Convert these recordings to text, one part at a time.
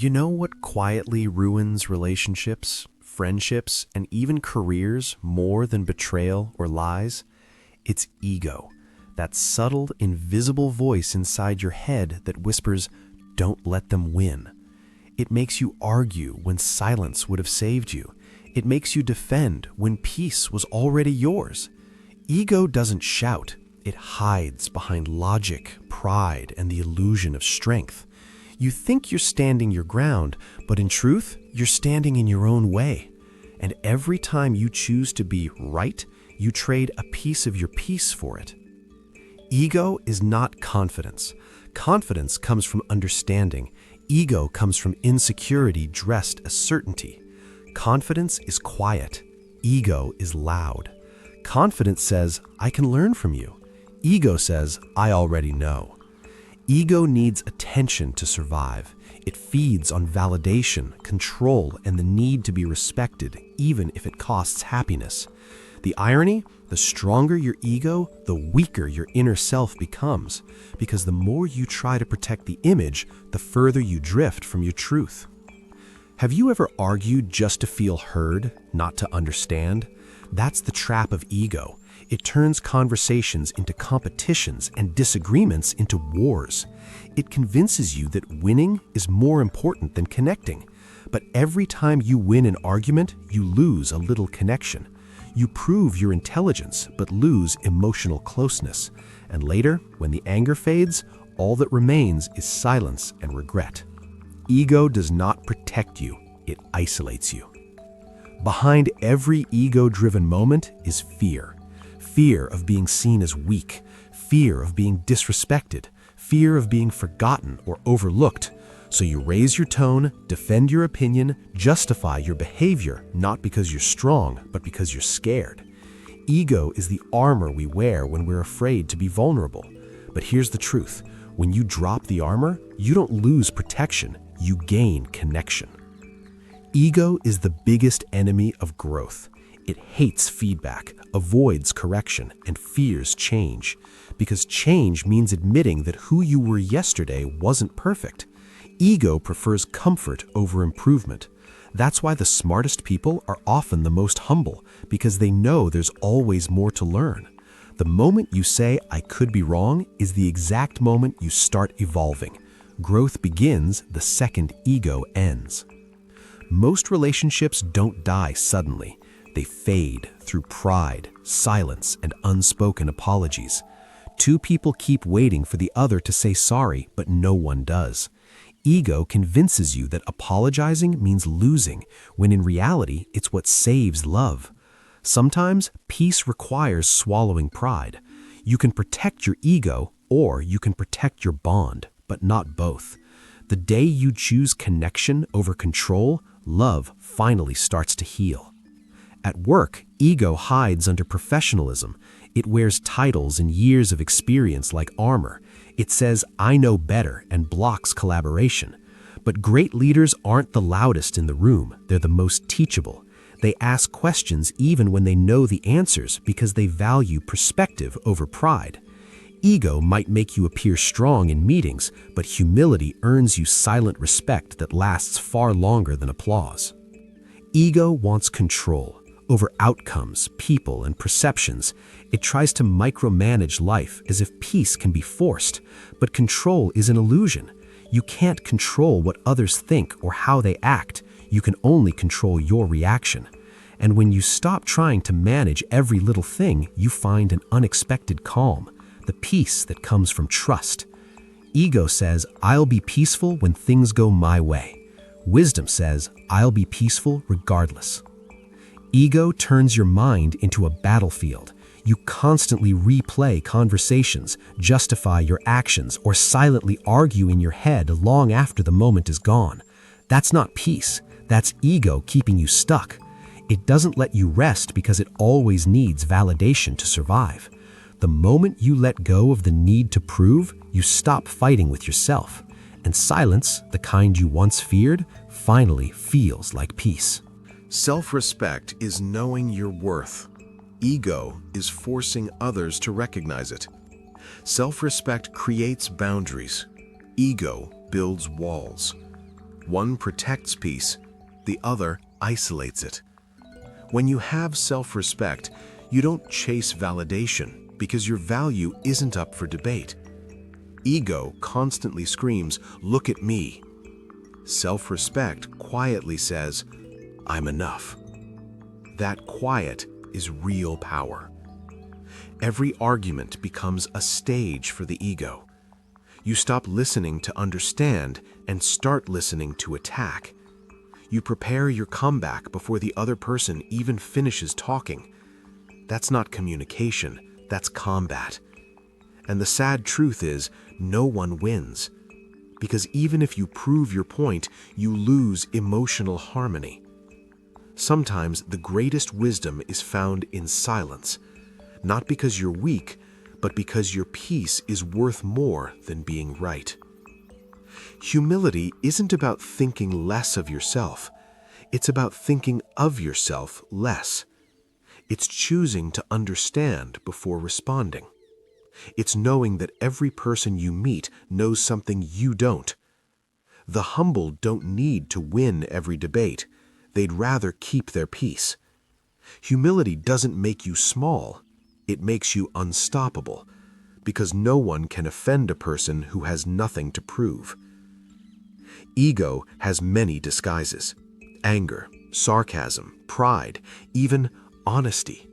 You know what quietly ruins relationships, friendships, and even careers more than betrayal or lies? It's ego, that subtle, invisible voice inside your head that whispers, "Don't let them win." It makes you argue when silence would have saved you. It makes you defend when peace was already yours. Ego doesn't shout. It hides behind logic, pride, and the illusion of strength. You think you're standing your ground, but in truth, you're standing in your own way. And every time you choose to be right, you trade a piece of your peace for it. Ego is not confidence. Confidence comes from understanding. Ego comes from insecurity dressed as certainty. Confidence is quiet. Ego is loud. Confidence says, "I can learn from you." Ego says, "I already know." Ego needs attention to survive. It feeds on validation, control, and the need to be respected, even if it costs happiness. The irony? The stronger your ego, the weaker your inner self becomes, because the more you try to protect the image, the further you drift from your truth. Have you ever argued just to feel heard, not to understand? That's the trap of ego. It turns conversations into competitions and disagreements into wars. It convinces you that winning is more important than connecting. But every time you win an argument, you lose a little connection. You prove your intelligence, but lose emotional closeness. And later, when the anger fades, all that remains is silence and regret. Ego does not protect you, it isolates you. Behind every ego-driven moment is fear. Fear of being seen as weak, fear of being disrespected, fear of being forgotten or overlooked. So you raise your tone, defend your opinion, justify your behavior, not because you're strong, but because you're scared. Ego is the armor we wear when we're afraid to be vulnerable. But here's the truth. When you drop the armor, you don't lose protection, you gain connection. Ego is the biggest enemy of growth. It hates feedback, avoids correction, and fears change. Because change means admitting that who you were yesterday wasn't perfect. Ego prefers comfort over improvement. That's why the smartest people are often the most humble, because they know there's always more to learn. The moment you say, "I could be wrong," is the exact moment you start evolving. Growth begins the second ego ends. Most relationships don't die suddenly. They fade through pride, silence, and unspoken apologies. Two people keep waiting for the other to say sorry, but no one does. Ego convinces you that apologizing means losing, when in reality, it's what saves love. Sometimes, peace requires swallowing pride. You can protect your ego, or you can protect your bond, but not both. The day you choose connection over control, love finally starts to heal. At work, ego hides under professionalism. It wears titles and years of experience like armor. It says, "I know better," and blocks collaboration. But great leaders aren't the loudest in the room. They're the most teachable. They ask questions even when they know the answers because they value perspective over pride. Ego might make you appear strong in meetings, but humility earns you silent respect that lasts far longer than applause. Ego wants control over outcomes, people, and perceptions. It tries to micromanage life as if peace can be forced, but control is an illusion. You can't control what others think or how they act. You can only control your reaction. And when you stop trying to manage every little thing, you find an unexpected calm, the peace that comes from trust. Ego says, "I'll be peaceful when things go my way." Wisdom says, "I'll be peaceful regardless." Ego turns your mind into a battlefield. You constantly replay conversations, justify your actions, or silently argue in your head long after the moment is gone. That's not peace. That's ego keeping you stuck. It doesn't let you rest because it always needs validation to survive. The moment you let go of the need to prove, you stop fighting with yourself. And silence, the kind you once feared, finally feels like peace. Self-respect is knowing your worth. Ego is forcing others to recognize it. Self-respect creates boundaries. Ego builds walls. One protects peace, the other isolates it. When you have self-respect, you don't chase validation because your value isn't up for debate. Ego constantly screams, "Look at me." Self-respect quietly says, "I'm enough." That quiet is real power. Every argument becomes a stage for the ego. You stop listening to understand and start listening to attack. You prepare your comeback before the other person even finishes talking. That's not communication, that's combat. And the sad truth is, no one wins. Because even if you prove your point, you lose emotional harmony. Sometimes the greatest wisdom is found in silence, not because you're weak, but because your peace is worth more than being right. Humility isn't about thinking less of yourself. It's about thinking of yourself less. It's choosing to understand before responding. It's knowing that every person you meet knows something you don't. The humble don't need to win every debate. They'd rather keep their peace. Humility doesn't make you small. It makes you unstoppable, because no one can offend a person who has nothing to prove. Ego has many disguises: anger, sarcasm, pride, even honesty.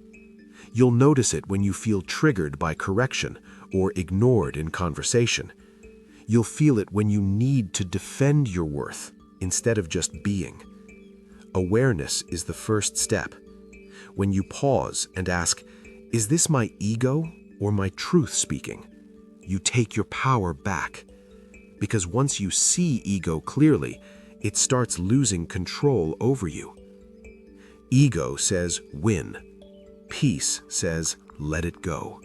You'll notice it when you feel triggered by correction or ignored in conversation. You'll feel it when you need to defend your worth instead of just being. Awareness is the first step. When you pause and ask, "Is this my ego or my truth speaking?" you take your power back. Because once you see ego clearly, it starts losing control over you. Ego says, "Win." Peace says, "Let it go."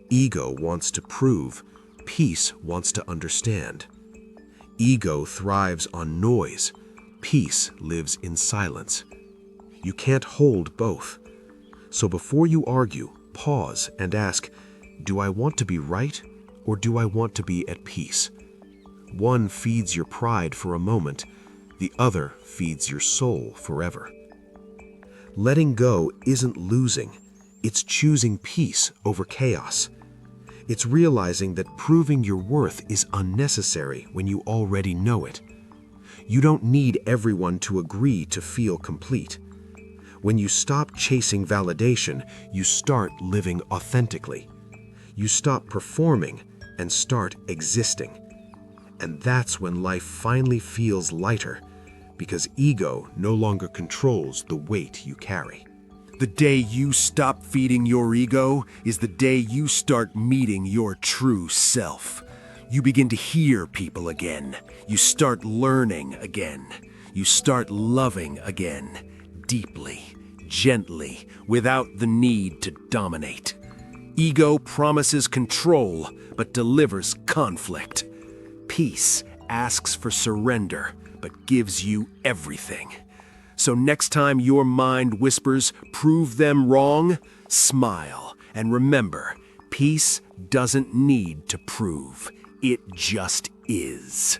Ego wants to prove. Peace wants to understand. Ego thrives on noise. Peace lives in silence. You can't hold both. So before you argue, pause and ask, "Do I want to be right or do I want to be at peace?" One feeds your pride for a moment. The other feeds your soul forever. Letting go isn't losing. It's choosing peace over chaos. It's realizing that proving your worth is unnecessary when you already know it. You don't need everyone to agree to feel complete. When you stop chasing validation, you start living authentically. You stop performing and start existing. And that's when life finally feels lighter, because ego no longer controls the weight you carry. The day you stop feeding your ego is the day you start meeting your true self. You begin to hear people again. You start learning again. You start loving again, deeply, gently, without the need to dominate. Ego promises control, but delivers conflict. Peace asks for surrender, but gives you everything. So next time your mind whispers, "Prove them wrong," smile and remember, peace doesn't need to prove. It just is.